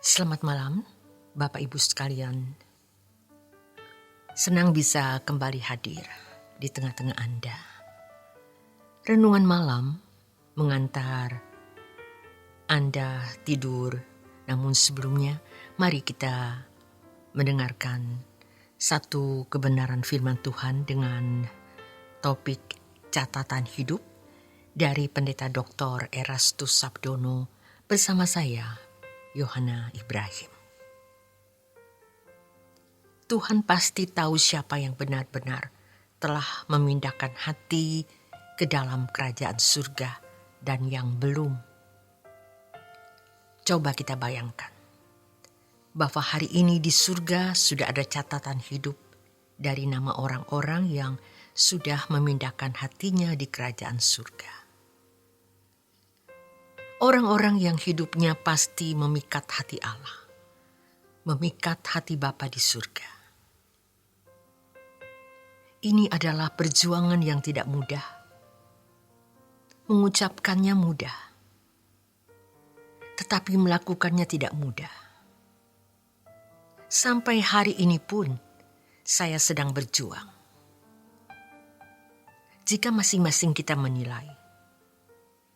Selamat malam, Bapak Ibu sekalian. Senang bisa kembali hadir di tengah-tengah Anda. Renungan malam mengantar Anda tidur, namun sebelumnya mari kita mendengarkan satu kebenaran firman Tuhan dengan topik catatan hidup dari Pendeta Dr. Erastus Sabdono bersama saya, Yohana Ibrahim. Tuhan pasti tahu siapa yang benar-benar telah memindahkan hati ke dalam kerajaan surga dan yang belum. Coba kita bayangkan bahwa hari ini di surga sudah ada catatan hidup dari nama orang-orang yang sudah memindahkan hatinya di kerajaan surga. Orang-orang yang hidupnya pasti memikat hati Allah, memikat hati Bapa di surga. Ini adalah perjuangan yang tidak mudah. Mengucapkannya mudah, tetapi melakukannya tidak mudah. Sampai hari ini pun saya sedang berjuang. Jika masing-masing kita menilai,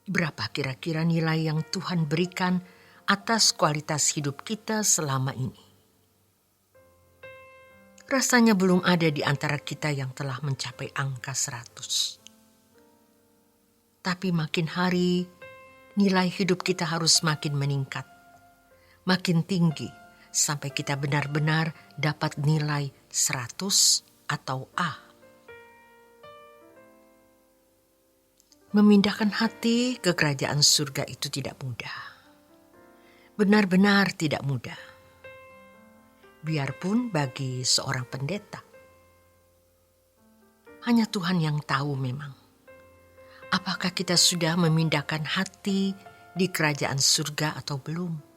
berapa kira-kira nilai yang Tuhan berikan atas kualitas hidup kita selama ini? Rasanya belum ada di antara kita yang telah mencapai angka 100. Tapi makin hari, nilai hidup kita harus makin meningkat, makin tinggi, sampai kita benar-benar dapat nilai 100 atau A. Memindahkan hati ke kerajaan surga itu tidak mudah. Benar-benar tidak mudah. Biarpun bagi seorang pendeta, hanya Tuhan yang tahu memang apakah kita sudah memindahkan hati di kerajaan surga atau belum.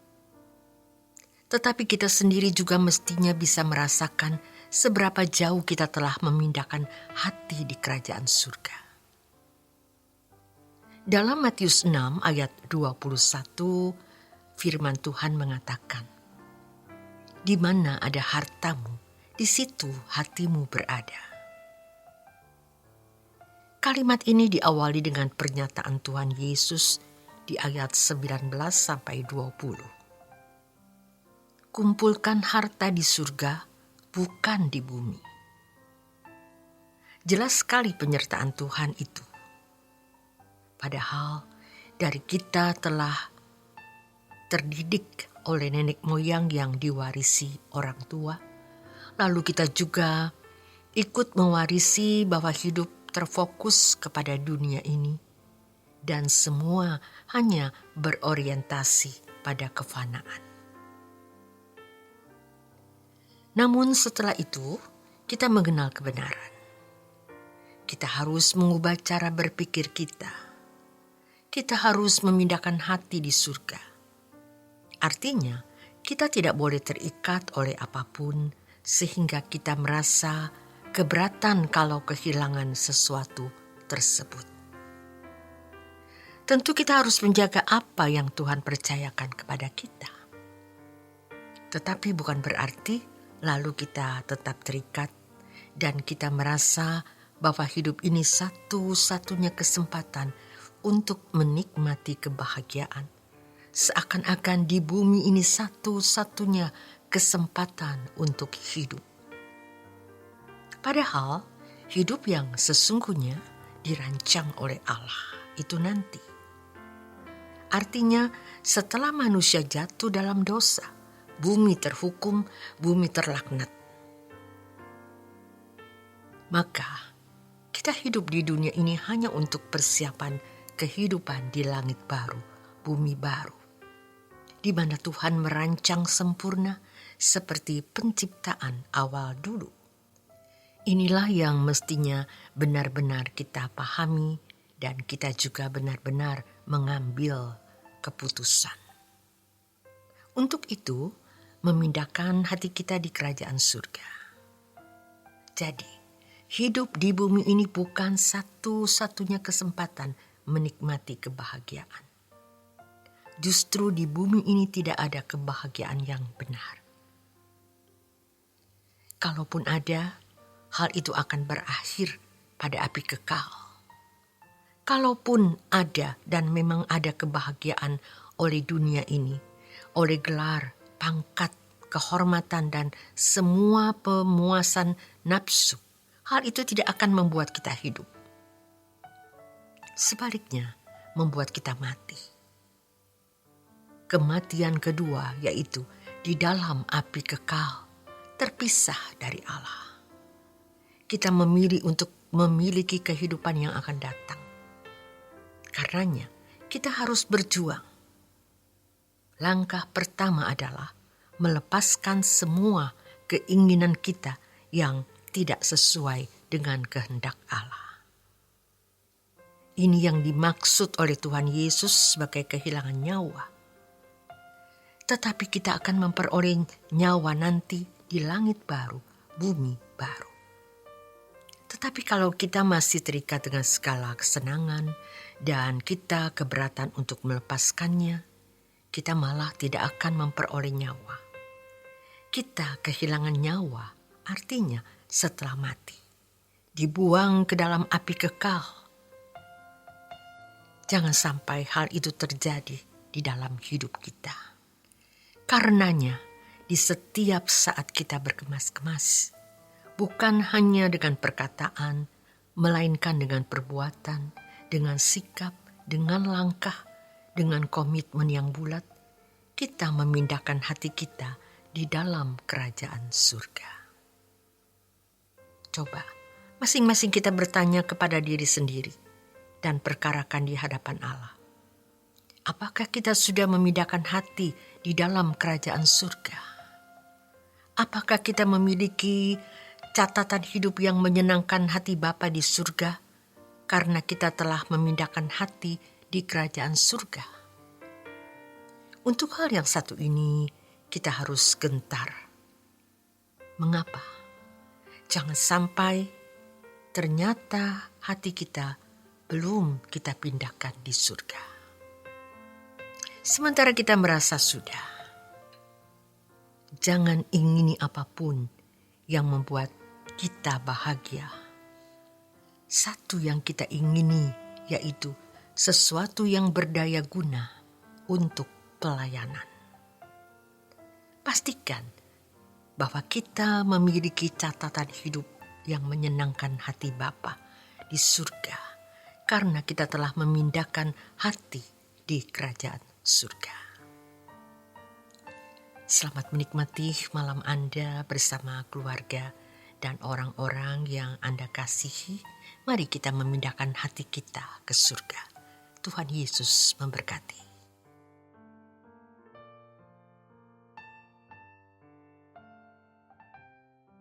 Tetapi kita sendiri juga mestinya bisa merasakan seberapa jauh kita telah memindahkan hati di kerajaan surga. Dalam Matius 6 ayat 21, firman Tuhan mengatakan, "Di mana ada hartamu, di situ hatimu berada." Kalimat ini diawali dengan pernyataan Tuhan Yesus di ayat 19 sampai 20. Kumpulkan harta di surga, bukan di bumi. Jelas sekali penyertaan Tuhan itu. Padahal dari kita telah terdidik oleh nenek moyang yang diwarisi orang tua. Lalu kita juga ikut mewarisi bahwa hidup terfokus kepada dunia ini. Dan semua hanya berorientasi pada kefanaan. Namun setelah itu kita mengenal kebenaran. Kita harus mengubah cara berpikir kita. Kita harus memindahkan hati di surga. Artinya, kita tidak boleh terikat oleh apapun sehingga kita merasa keberatan kalau kehilangan sesuatu tersebut. Tentu kita harus menjaga apa yang Tuhan percayakan kepada kita. Tetapi bukan berarti lalu kita tetap terikat dan kita merasa bahwa hidup ini satu-satunya kesempatan untuk menikmati kebahagiaan. Seakan-akan di bumi ini satu-satunya kesempatan untuk hidup. Padahal hidup yang sesungguhnya dirancang oleh Allah itu nanti. Artinya setelah manusia jatuh dalam dosa, bumi terhukum, bumi terlaknat. Maka kita hidup di dunia ini hanya untuk persiapan kehidupan di langit baru, bumi baru, di mana Tuhan merancang sempurna seperti penciptaan awal dulu. Inilah yang mestinya benar-benar kita pahami dan kita juga benar-benar mengambil keputusan. Untuk itu, memindahkan hati kita di kerajaan surga. Jadi, hidup di bumi ini bukan satu-satunya kesempatan menikmati kebahagiaan. justru di bumi ini tidak ada kebahagiaan yang benar. Kalaupun ada, hal itu akan berakhir pada api kekal. Kalaupun ada dan memang ada kebahagiaan oleh dunia ini, oleh gelar, pangkat, kehormatan, dan semua pemuasan nafsu, hal itu tidak akan membuat kita hidup. Sebaliknya, membuat kita mati. Kematian kedua yaitu di dalam api kekal, terpisah dari Allah. Kita memilih untuk memiliki kehidupan yang akan datang. Karenanya, kita harus berjuang. Langkah pertama adalah melepaskan semua keinginan kita yang tidak sesuai dengan kehendak Allah. Ini yang dimaksud oleh Tuhan Yesus sebagai kehilangan nyawa. Tetapi kita akan memperoleh nyawa nanti di langit baru, bumi baru. Tetapi kalau kita masih terikat dengan segala kesenangan dan kita keberatan untuk melepaskannya, kita malah tidak akan memperoleh nyawa. Kita kehilangan nyawa, artinya setelah mati, dibuang ke dalam api kekal. Jangan sampai hal itu terjadi di dalam hidup kita. Karenanya, di setiap saat kita berkemas-kemas, bukan hanya dengan perkataan, melainkan dengan perbuatan, dengan sikap, dengan langkah, dengan komitmen yang bulat, kita memindahkan hati kita di dalam kerajaan surga. Coba, masing-masing kita bertanya kepada diri sendiri dan perkarakan di hadapan Allah. Apakah kita sudah memindahkan hati di dalam kerajaan surga? Apakah kita memiliki catatan hidup yang menyenangkan hati Bapa di surga karena kita telah memindahkan hati di kerajaan surga? Untuk hal yang satu ini kita harus gentar. Mengapa? Jangan sampai ternyata hati kita belum kita pindahkan di surga. Sementara kita merasa sudah. Jangan ingini apapun yang membuat kita bahagia. Satu yang kita ingini yaitu sesuatu yang berdaya guna untuk pelayanan. Pastikan bahwa kita memiliki catatan hidup yang menyenangkan hati Bapa di surga karena kita telah memindahkan hati di kerajaan surga. Selamat menikmati malam Anda bersama keluarga dan orang-orang yang Anda kasihi. Mari kita memindahkan hati kita ke surga. Tuhan Yesus memberkati.